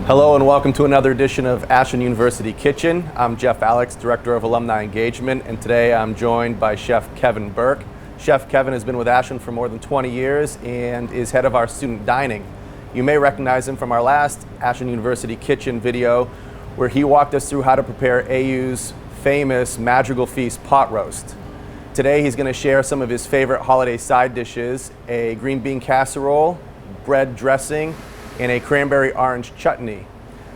Hello and welcome to another edition of Ashland University Kitchen. I'm Jeff Alex, Director of Alumni Engagement, and today I'm joined by Chef Kevin Burke. Chef Kevin has been with Ashland for more than 20 years and is head of our student dining. You may recognize him from our last Ashland University Kitchen video where he walked us through how to prepare AU's famous Madrigal Feast pot roast. Today he's going to share some of his favorite holiday side dishes, a green bean casserole, bread dressing, and a cranberry orange chutney.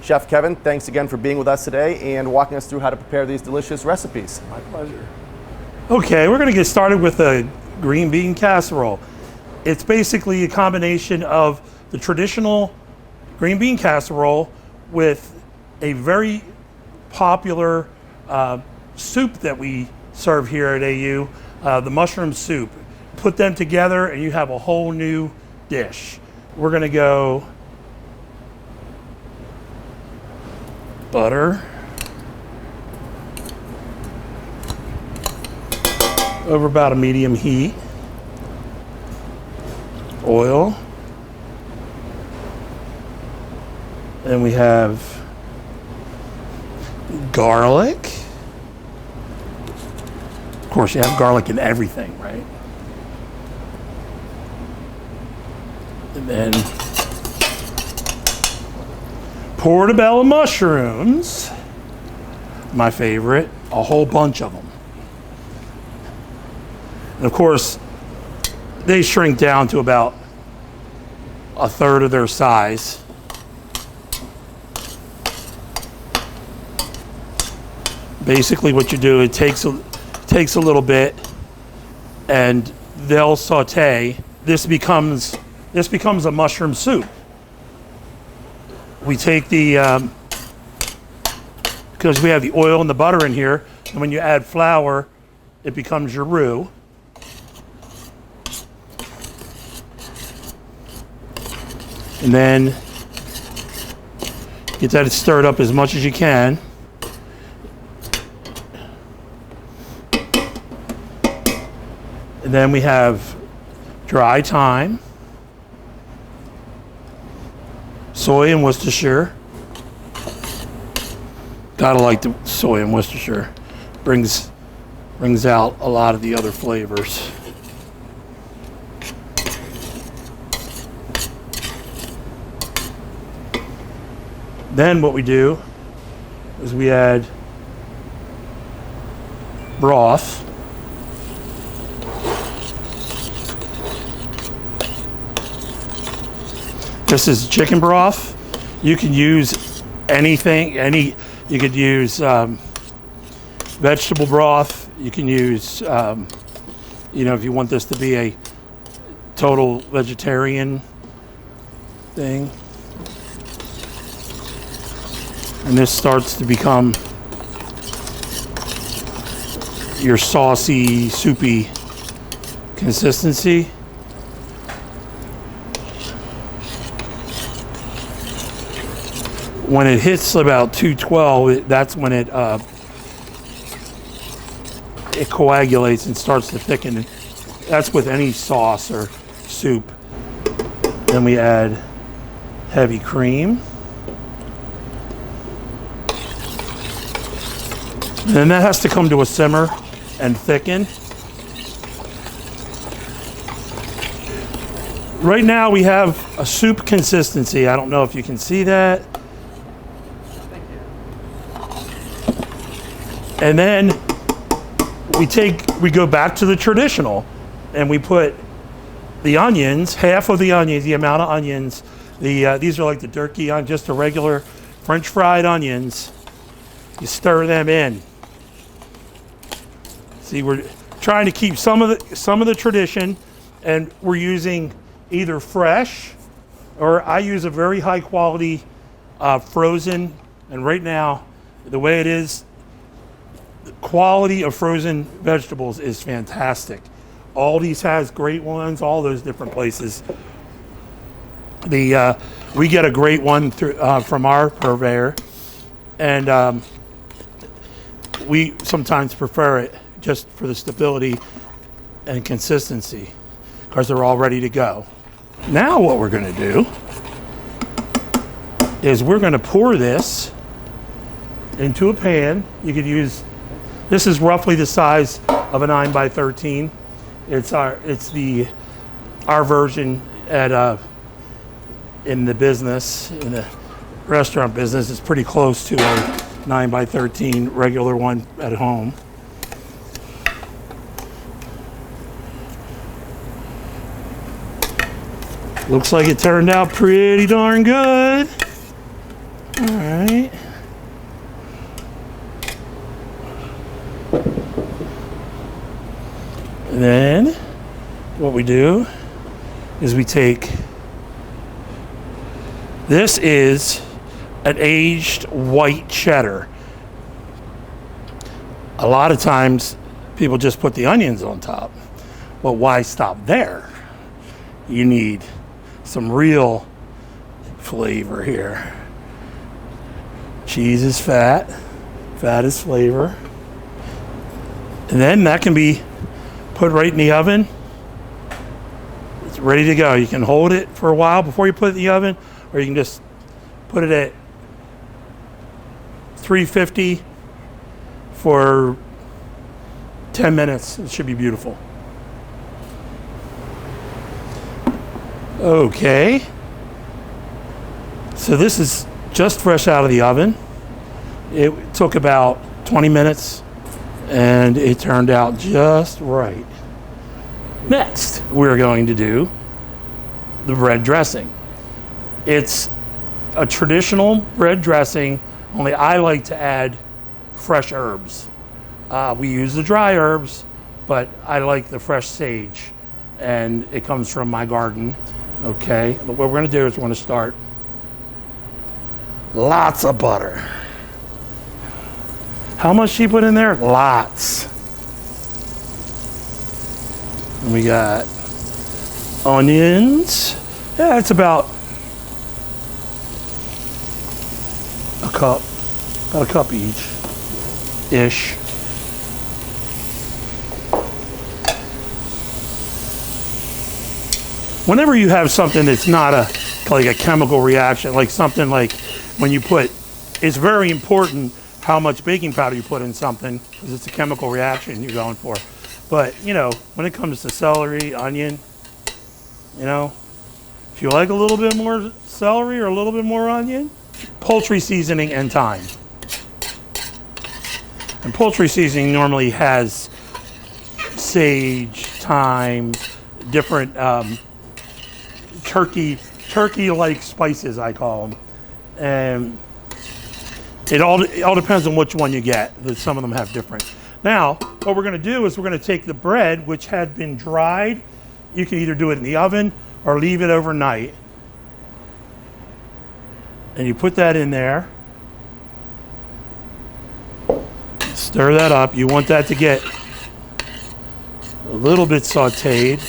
Chef Kevin, thanks again for being with us today and walking us through how to prepare these delicious recipes. My pleasure. Okay, we're going to get started with a green bean casserole. It's basically a combination of the traditional green bean casserole with a very popular soup that we serve here at AU, the mushroom soup. Put them together and you have a whole new dish. We're going to go butter over about a medium heat, oil, and we have garlic. Of course, you have garlic in everything, right? And then portobello mushrooms, my favorite, a whole bunch of them. And of course, they shrink down to about a third of their size. Basically what you do, it takes a little bit and they'll saute. This becomes a mushroom soup. We take the, because we have the oil and the butter in here, and when you add flour, it becomes your roux. And then get that stirred up as much as you can. And then we have dry thyme, soy and Worcestershire. Gotta like the soy and Worcestershire. Brings out a lot of the other flavors. Then what we do is we add broth. This is chicken broth. You can use anything, you could use vegetable broth. You can use, if you want this to be a total vegetarian thing. And this starts to become your saucy, soupy consistency. When it hits about 212, that's when it coagulates and starts to thicken. That's with any sauce or soup. Then we add heavy cream. And then that has to come to a simmer and thicken. Right now we have a soup consistency. I don't know if you can see that. And then we go back to the traditional and we put the onions, half of the onions, the amount of onions. These are like the turkey onions, just the regular French fried onions. You stir them in. See, we're trying to keep some of the tradition, and we're using either fresh or I use a very high quality frozen. And right now, the way it is, the quality of frozen vegetables is fantastic. Aldi's has great ones, all those different places. We get a great one from our purveyor, and we sometimes prefer it just for the stability and consistency because they're all ready to go. Now what we're going to do is we're going to pour this into a pan. You could use, this is roughly the size of a 9x13. It's our version at in the business, in the restaurant business. It's pretty close to a 9x13 regular one at home. Looks like it turned out pretty darn good. All right. And then what we do is we take, this is an aged white cheddar. A lot of times people just put the onions on top. But why stop there? You need some real flavor here. Cheese is fat, fat is flavor. And then that can be put right in the oven. It's ready to go. You can hold it for a while before you put it in the oven, or you can just put it at 350 for 10 minutes. It should be beautiful. Okay. So this is just fresh out of the oven. It took about 20 minutes and it turned out just right. Next, we're going to do the bread dressing. It's a traditional bread dressing, only I like to add fresh herbs. We use the dry herbs, but I like the fresh sage, and it comes from my garden. Okay, what we're going to do is we're going to start lots of butter. How much she put in there? Lots. And we got onions. Yeah, it's about a cup each-ish. Whenever you have something that's not like a chemical reaction, like something like when you put, it's very important how much baking powder you put in something, because it's a chemical reaction you're going for. But, you know, when it comes to celery, onion, you know, if you like a little bit more celery or a little bit more onion, poultry seasoning and thyme. And poultry seasoning normally has sage, thyme, different turkey-like spices, I call them. And it all depends on which one you get. Some of them have different. Now, what we're going to do is we're going to take the bread, which had been dried. You can either do it in the oven or leave it overnight. And you put that in there. Stir that up. You want that to get a little bit sauteed.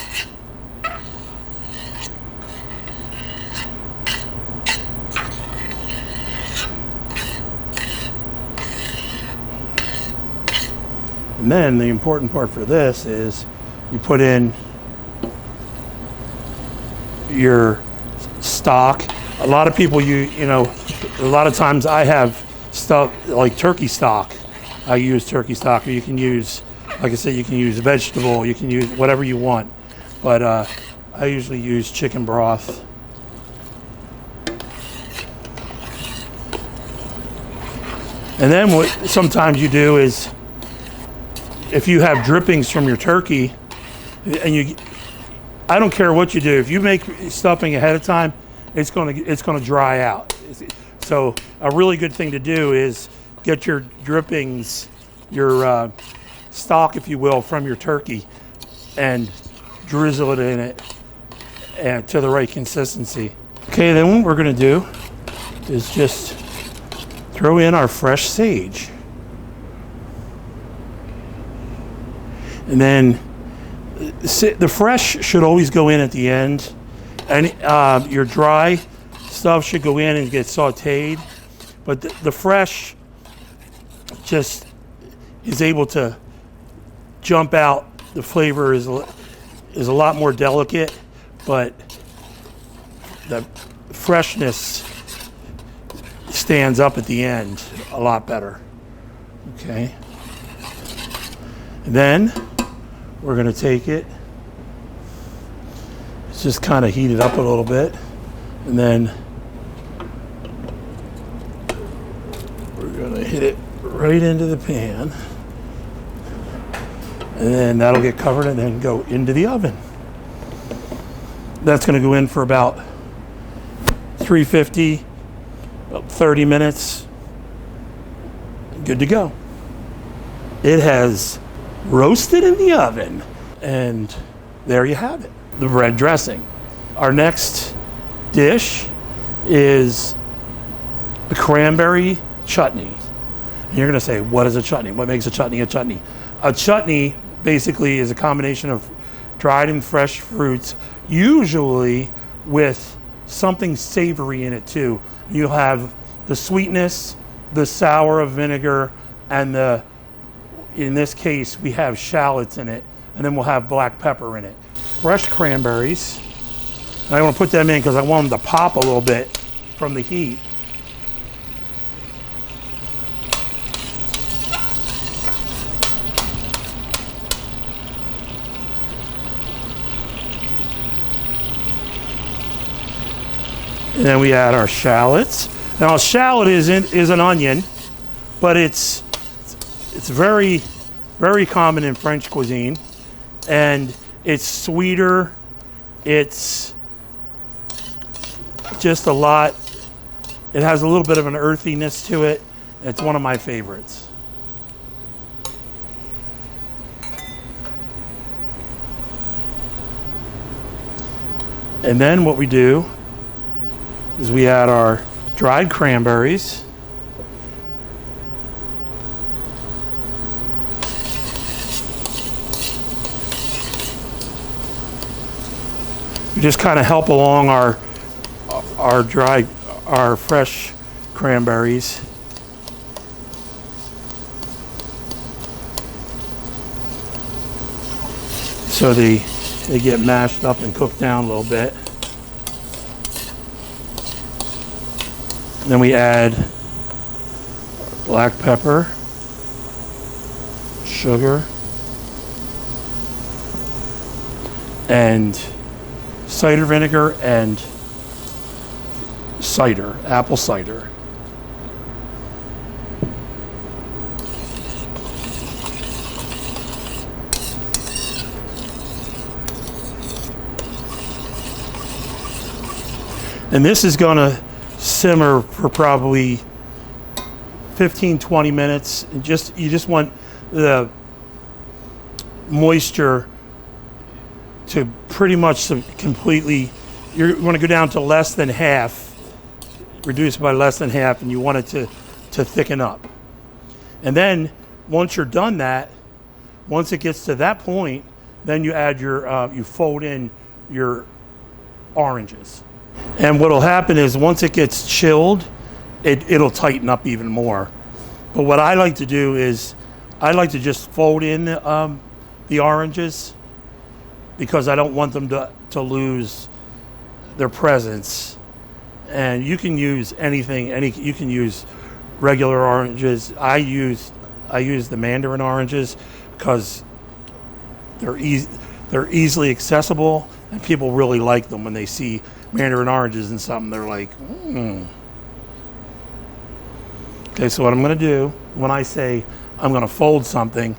And then the important part for this is you put in your stock. A lot of people, you know, a lot of times I have stuff like turkey stock. I use turkey stock, or you can use, like I said, you can use vegetable, you can use whatever you want. But I usually use chicken broth. And then what sometimes you do is, if you have drippings from your turkey, and I don't care what you do, if you make stuffing ahead of time, it's gonna dry out. So a really good thing to do is get your drippings, your stock, if you will, from your turkey, and drizzle it in it and to the right consistency. Okay, then what we're gonna do is just throw in our fresh sage. And then the fresh should always go in at the end. And your dry stuff should go in and get sauteed. But the fresh just is able to jump out. The flavor is a lot more delicate, but the freshness stands up at the end a lot better. Okay. And then we're going to take it. Let's just kind of heat it up a little bit. And then we're going to hit it right into the pan. And then that'll get covered and then go into the oven. That's going to go in for about 350, about 30 minutes. Good to go. It has roasted in the oven. And there you have it, the bread dressing. Our next dish is the cranberry chutney. And you're going to say, what is a chutney? What makes a chutney a chutney? A chutney basically is a combination of dried and fresh fruits, usually with something savory in it too. You'll have the sweetness, the sour of vinegar, and in this case, we have shallots in it, and then we'll have black pepper in it. Fresh cranberries. I want to put them in because I want them to pop a little bit from the heat. And then we add our shallots. Now, a shallot is an onion, but it's very, very common in French cuisine, and it's sweeter. It's just a lot. It has a little bit of an earthiness to it. It's one of my favorites. And then what we do is we add our dried cranberries. We just kind of help along our fresh cranberries. So they get mashed up and cooked down a little bit. Then we add black pepper, sugar, and cider vinegar and cider, apple cider. And this is going to simmer for probably 15-20 minutes. And you just want the moisture to pretty much completely, you want to go down to less than half, reduce by less than half, and you want it to thicken up. And then once you're done that, once it gets to that point, then you add you fold in your oranges. And what'll happen is once it gets chilled, it'll tighten up even more. But what I like to do is I like to just fold in the oranges, because I don't want them to lose their presence. And you can use anything. You can use regular oranges. I use the mandarin oranges because they're easily accessible, and people really like them when they see mandarin oranges in something. They're like, Okay, so what I'm going to do when I say I'm going to fold something,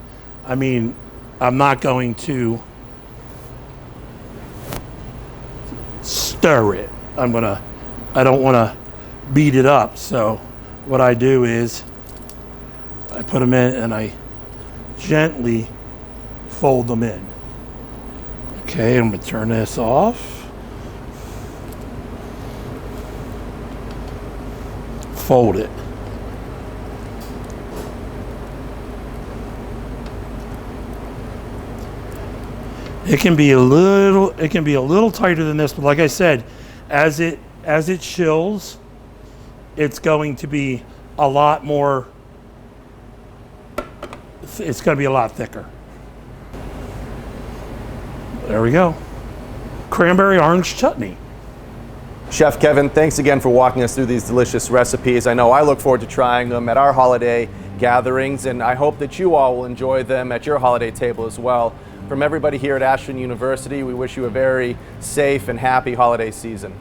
I mean I'm not going to stir it. I don't want to beat it up. So what I do is I put them in and I gently fold them in. Okay, I'm going to turn this off. Fold it. It can be a little tighter than this, but like I said, as it chills, it's going to be a lot more. It's going to be a lot thicker. There we go. Cranberry orange chutney. Chef Kevin, thanks again for walking us through these delicious recipes. I know I look forward to trying them at our holiday gatherings, and I hope that you all will enjoy them at your holiday table as well. From everybody here at Ashland University, we wish you a very safe and happy holiday season.